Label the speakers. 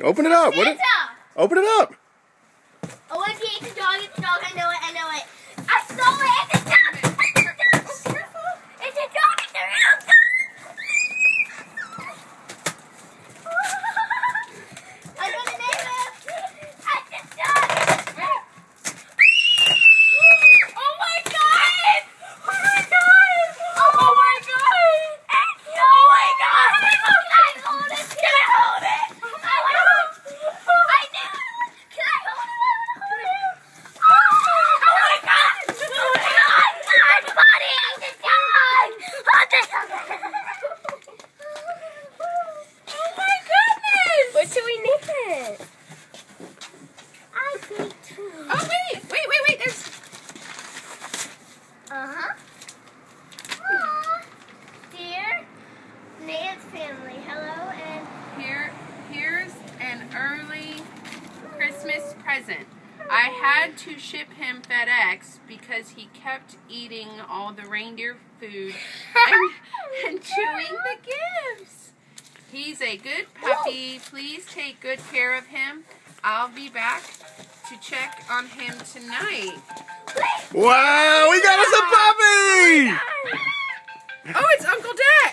Speaker 1: Open it up. What? Open it up.
Speaker 2: Oh, if he eats a dog, it's a dog. I know it. I know it. I saw it. It's a dog. It's a dog. It's a dog. It's a real dog. I know the name of it. It's a dog. Oh my god! Oh my god! Oh my god! Oh my god! Can I hold it? Can I hold it? I do. Can I hold it? Oh my god! Oh my god! I'm funny! It's a dog! Hold this up! Oh my goodness! What should we name it? I think too.
Speaker 3: Oh wait, there's
Speaker 2: Dear Nance family, hello and
Speaker 3: here's an early Christmas present. I had to ship him FedEx because he kept eating all the reindeer food and chewing the gifts. He's a good puppy. Please take good care of him. I'll be back to check on him tonight.
Speaker 1: Wow, we got us a puppy!
Speaker 3: Oh, it's Uncle Dad.